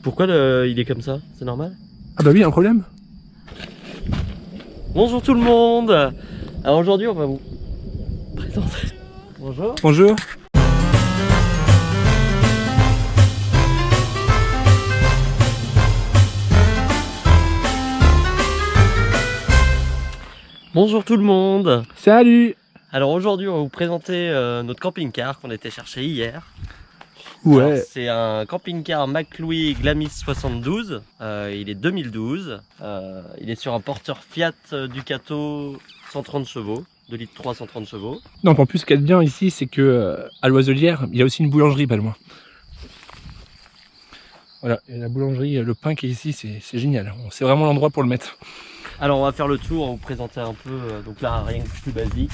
Pourquoi il est comme ça? C'est normal? Ah bah oui, un problème. Bonjour tout le monde. Alors aujourd'hui on va vous présenter. Bonjour. Bonjour. Bonjour tout le monde. Salut. Alors aujourd'hui on va vous présenter notre camping-car qu'on était chercher hier. Ouais. C'est un camping-car McLouis Glamis 72, il est 2012, il est sur un porteur Fiat Ducato 130 chevaux, 2 litres 3 130 chevaux. Donc en plus, ce qu'il y a de bien ici, c'est que à l'Oiselière, il y a aussi une boulangerie pas loin. Voilà, et la boulangerie, le pain qui est ici, c'est génial. C'est vraiment l'endroit pour le mettre. Alors on va faire le tour, on va vous présenter un peu, donc là rien que plus basique,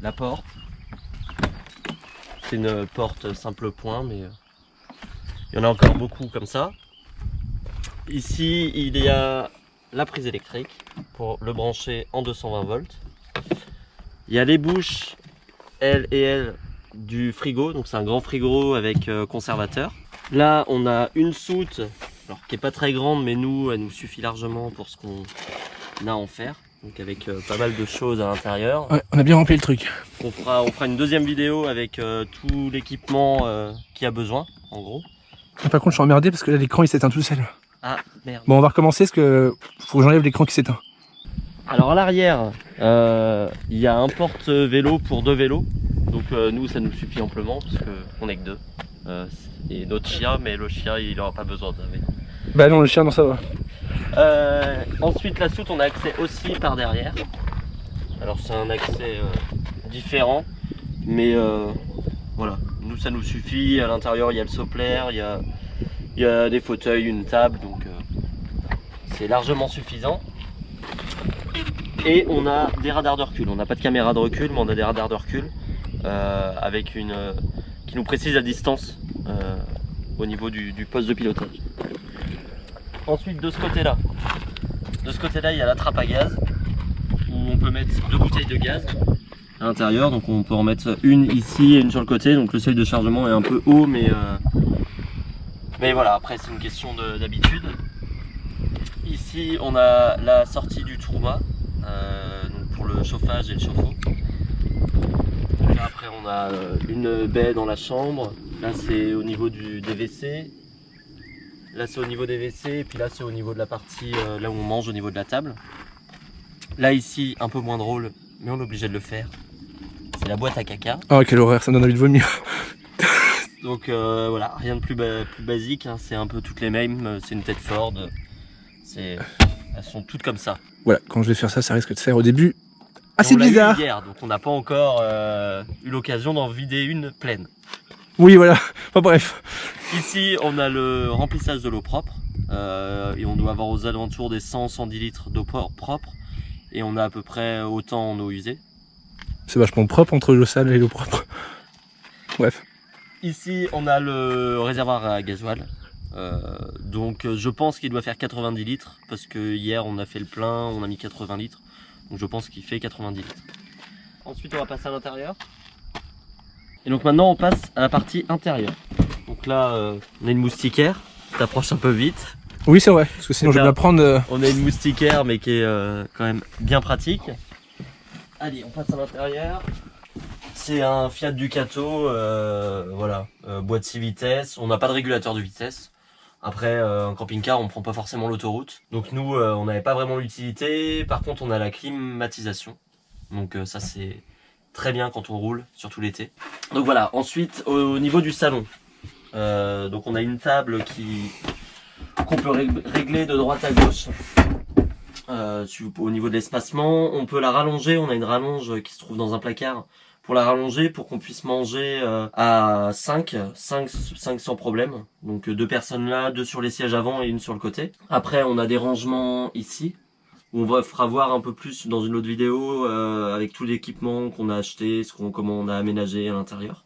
la porte. C'est une porte simple point, mais il y en a encore beaucoup comme ça. Ici, il y a la prise électrique pour le brancher en 220 volts. Il y a les bouches L et L du frigo, donc c'est un grand frigo avec conservateur. Là, on a une soute, alors qui est pas très grande, mais nous, elle nous suffit largement pour ce qu'on a à en faire. Donc avec pas mal de choses à l'intérieur. Ouais, on a bien rempli le truc. On fera une deuxième vidéo avec tout l'équipement qu'il y a besoin, en gros. Ah, par contre, je suis emmerdé parce que là, l'écran il s'éteint tout seul. Ah, merde. Bon, on va recommencer parce que faut que j'enlève l'écran qui s'éteint. Alors à l'arrière, il y a un porte-vélo pour 2 vélos. Donc nous, ça nous suffit amplement parce qu'on est que 2. Et notre chien, mais le chien, il n'aura pas besoin d'un vélo. Bah non, le chien, non, ça va. Ensuite, la soute, on a accès aussi par derrière. Alors c'est un accès différent, mais voilà, nous ça nous suffit. À l'intérieur, il y a le soplaire, il y a des fauteuils, une table, donc c'est largement suffisant. Et on a des radars de recul. On n'a pas de caméra de recul, mais on a des radars de recul avec qui nous précise la distance au niveau du poste de pilotage. Ensuite, de ce côté-là, il y a la trappe à gaz où on peut mettre 2 bouteilles de gaz à l'intérieur. Donc on peut en mettre une ici et une sur le côté. Donc le seuil de chargement est un peu haut, mais voilà, après c'est une question d'habitude. Ici, on a la sortie du Trouma donc pour le chauffage et le chauffe-eau. Là, après, on a une baie dans la chambre. Là, c'est au niveau des WC. Là, c'est au niveau des WC. Et puis là, c'est au niveau de la partie là où on mange, au niveau de la table. Là, ici, un peu moins drôle, mais on est obligé de le faire. C'est la boîte à caca. Oh, quelle horreur, ça me donne envie de vomir. Donc voilà, rien de plus basique. Hein. C'est un peu toutes les mêmes. C'est une tête Ford. Elles sont toutes comme ça. Voilà, quand je vais faire ça, ça risque de faire au début assez on l'a bizarre. eu hier, donc on n'a pas encore eu l'occasion d'en vider une pleine. Oui, voilà. Enfin bref. Ici, on a le remplissage de l'eau propre. Et on doit avoir aux alentours des 100-110 litres d'eau propre. Et on a à peu près autant en eau usée. C'est vachement propre entre l'eau sale et l'eau propre. Bref. Ici, on a le réservoir à gasoil. Donc je pense qu'il doit faire 90 litres. Parce que hier, on a fait le plein, on a mis 80 litres. Donc je pense qu'il fait 90 litres. Ensuite, on va passer à l'intérieur. Et donc maintenant, on passe à la partie intérieure. Donc là, on a une moustiquaire. T'approches un peu vite. Oui, c'est vrai, parce que sinon je vais la prendre. On a une moustiquaire, mais qui est quand même bien pratique. Allez, on passe à l'intérieur. C'est un Fiat Ducato, voilà, boîte 6 vitesses. On n'a pas de régulateur de vitesse. Après, un camping-car, on prend pas forcément l'autoroute. Donc nous, on n'avait pas vraiment l'utilité. Par contre, on a la climatisation. Donc ça, c'est très bien quand on roule, surtout l'été. Donc voilà, ensuite, au niveau du salon. Donc on a une table qu'on peut régler de droite à gauche. Au niveau de l'espacement, on peut la rallonger. On a une rallonge qui se trouve dans un placard. Pour la rallonger, pour qu'on puisse manger à 5 sans problème. Donc 2 personnes là, 2 sur les sièges avant et une sur le côté. Après, on a des rangements ici, où on va fera voir un peu plus dans une autre vidéo avec tout l'équipement qu'on a acheté, comment on a aménagé à l'intérieur.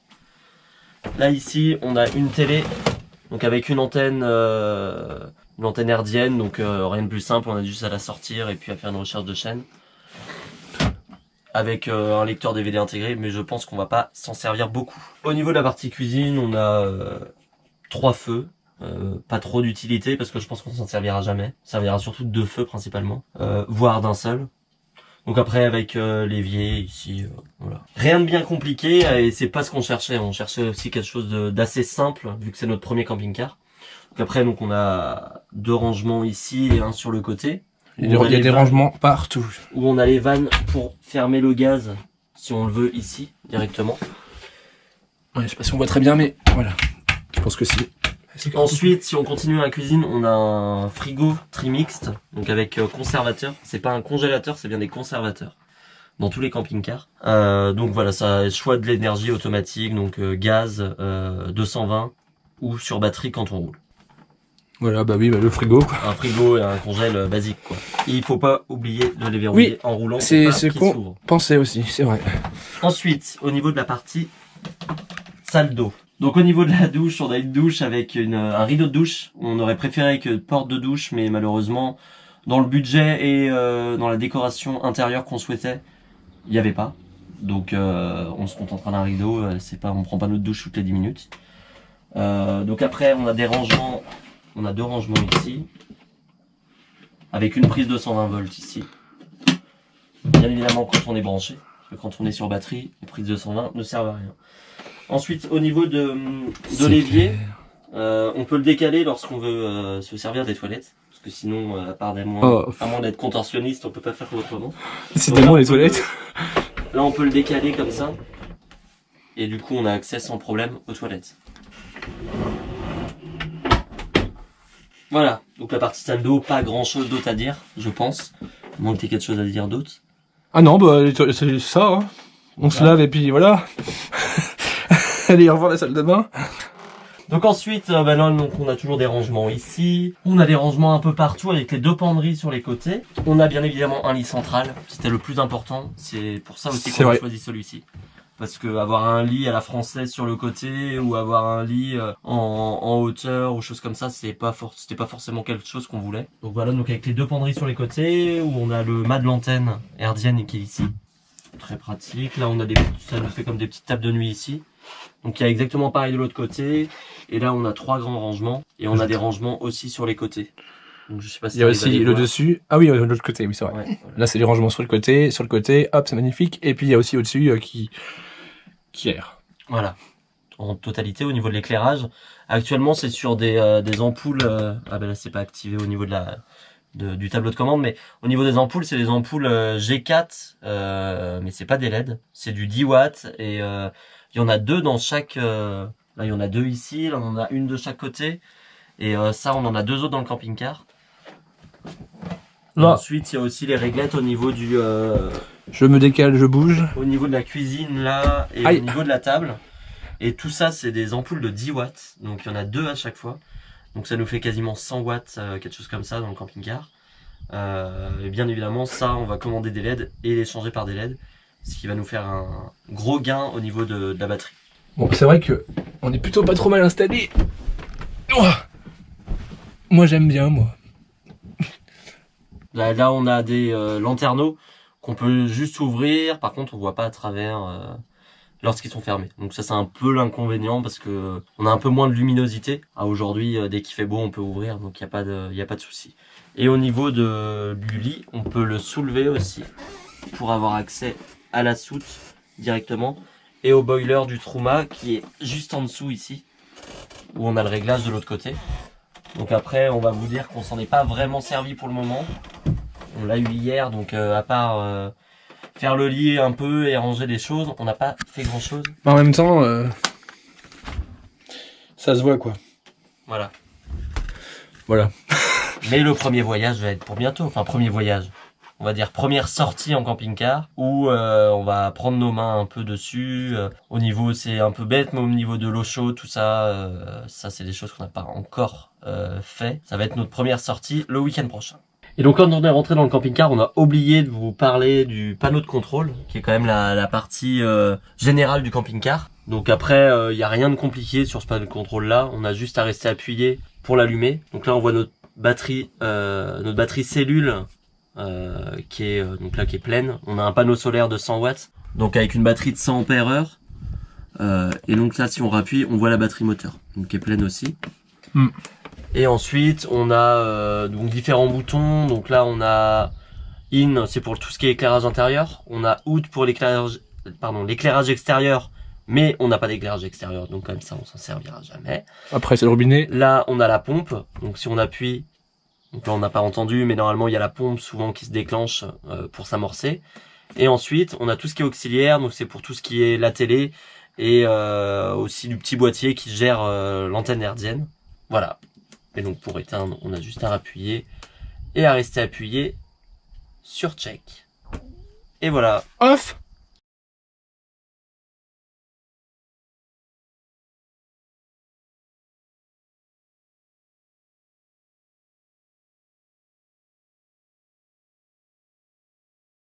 Là ici, on a une télé, donc avec une antenne hertzienne, donc rien de plus simple, on a juste à la sortir et puis à faire une recherche de chaîne. Avec un lecteur DVD intégré, mais je pense qu'on va pas s'en servir beaucoup. Au niveau de la partie cuisine, on a 3 feux, pas trop d'utilité parce que je pense qu'on s'en servira jamais. Ça servira surtout de 2 feux principalement, voire d'un seul. Donc après avec l'évier ici, voilà. Rien de bien compliqué et c'est pas ce qu'on cherchait. On cherchait aussi quelque chose d'assez simple vu que c'est notre premier camping-car. Donc après on a 2 rangements ici et un sur le côté. Il y a des rangements partout. Où on a les vannes pour fermer le gaz si on le veut ici directement. Ouais, je sais pas si on voit très bien mais voilà. Je pense que si. Ensuite, si on continue à la cuisine, on a un frigo trimixte, donc avec conservateur. C'est pas un congélateur, c'est bien des conservateurs dans tous les camping-cars. Donc voilà, ça choix de l'énergie automatique, donc gaz 220 ou sur batterie quand on roule. Voilà, bah oui, bah le frigo quoi. Un frigo et un congèle basique quoi. Et il faut pas oublier de les verrouiller en roulant. C'est con. Pensez aussi, c'est vrai. Ensuite, au niveau de la partie salle d'eau. Donc au niveau de la douche, on a une douche avec un rideau de douche. On aurait préféré que porte de douche, mais malheureusement, dans le budget et dans la décoration intérieure qu'on souhaitait, il n'y avait pas. Donc on se contentera d'un rideau. On prend pas notre douche toutes les 10 minutes. Donc après, on a des rangements. On a 2 rangements ici, avec une prise de 120 volts ici. Bien évidemment quand on est branché, parce que quand on est sur batterie, les prises de 120 ne servent à rien. Ensuite, au niveau de l'évier, on peut le décaler lorsqu'on veut se servir des toilettes. Parce que sinon, à moins d'être contorsionniste, on peut pas faire autrement. C'est tellement les toilettes. Là, on peut le décaler comme ça. Et du coup, on a accès sans problème aux toilettes. Voilà. Donc la partie salle d'eau, pas grand chose d'autre à dire, je pense. À moins que t'aies quelque chose à dire d'autre. Ah non, bah c'est ça. Hein. On se lave et puis voilà. Allez, au revoir la salle de bain. Donc ensuite, là, donc on a toujours des rangements ici. On a des rangements un peu partout avec les 2 penderies sur les côtés. On a bien évidemment un lit central. C'était le plus important. C'est pour ça aussi qu'on a choisi celui-ci. Parce que avoir un lit à la française sur le côté ou avoir un lit en hauteur ou choses comme ça, c'était pas forcément quelque chose qu'on voulait. Donc voilà, donc avec les 2 penderies sur les côtés où on a le mât de l'antenne hertzienne qui est ici. Très pratique. Là, on a ça nous fait comme des petites tables de nuit ici. Donc il y a exactement pareil de l'autre côté. Et là, on a 3 grands rangements. Et on a des rangements aussi sur les côtés. Donc je sais pas si il y a aussi le dessus. Ah oui, de l'autre côté, oui, c'est vrai. Ouais, voilà. Là, c'est les rangements sur le côté, hop, c'est magnifique. Et puis il y a aussi au-dessus qui aère. Voilà. En totalité, au niveau de l'éclairage. Actuellement, c'est sur des ampoules. Ah ben là, c'est pas activé au niveau du tableau de commande, mais au niveau des ampoules, c'est des ampoules G4, mais c'est pas des LED. C'est du 10 watts et il y en a 2 dans chaque. Là, il y en a 2 ici. Là, on en a une de chaque côté. Et ça, on en a 2 autres dans le camping-car. Ensuite, il y a aussi les réglettes au niveau du... Je me décale, je bouge. Au niveau de la cuisine, là, et au niveau de la table. Et tout ça, c'est des ampoules de 10 watts. Donc, il y en a 2 à chaque fois. Donc, ça nous fait quasiment 100 watts, quelque chose comme ça, dans le camping-car. Et bien évidemment, ça, on va commander des LED et les changer par des LED. Ce qui va nous faire un gros gain au niveau de la batterie. Bon, c'est vrai que on est plutôt pas trop mal installé. Oh, moi, j'aime bien, moi. Là, on a des lanterneaux qu'on peut juste ouvrir. Par contre, on voit pas à travers lorsqu'ils sont fermés. Donc ça, c'est un peu l'inconvénient parce que on a un peu moins de luminosité. Aujourd'hui, dès qu'il fait beau, on peut ouvrir, donc il y a pas de souci. Et au niveau du lit, on peut le soulever aussi pour avoir accès à la soute directement et au boiler du Truma qui est juste en dessous ici, où on a le réglage de l'autre côté. Donc après, on va vous dire qu'on s'en est pas vraiment servi pour le moment. On l'a eu hier, donc à part faire le lit un peu et ranger des choses, on n'a pas fait grand chose. En même temps, ça se voit quoi. Voilà. Voilà. Mais le premier voyage va être pour bientôt. Enfin, premier voyage. On va dire première sortie en camping-car où on va prendre nos mains un peu dessus. Au niveau, c'est un peu bête, mais au niveau de l'eau chaude, tout ça, ça c'est des choses qu'on n'a pas encore fait. Ça va être notre première sortie le week-end prochain. Et donc quand on est rentré dans le camping-car, on a oublié de vous parler du panneau de contrôle, qui est quand même la partie générale du camping-car. Donc après, il n'y a rien de compliqué sur ce panneau de contrôle-là. On a juste à rester appuyé pour l'allumer. Donc là, on voit notre batterie cellule qui est pleine. On a un panneau solaire de 100 watts, donc avec une batterie de 100 ampères heure. Et donc là, si on rappuie, on voit la batterie moteur, donc qui est pleine aussi. Et ensuite, on a donc différents boutons. Donc là, on a In, c'est pour tout ce qui est éclairage intérieur. On a Out pour l'éclairage extérieur. Mais on n'a pas d'éclairage extérieur, donc comme ça, on s'en servira jamais. Après, c'est le robinet. Là, on a la pompe. Donc si on appuie, donc là, on n'a pas entendu, mais normalement, il y a la pompe souvent qui se déclenche pour s'amorcer. Et ensuite, on a tout ce qui est auxiliaire. Donc c'est pour tout ce qui est la télé et aussi du petit boîtier qui gère l'antenne hertzienne. Voilà. Et donc pour éteindre, on a juste à appuyer et à rester appuyé sur check. Et voilà. Off.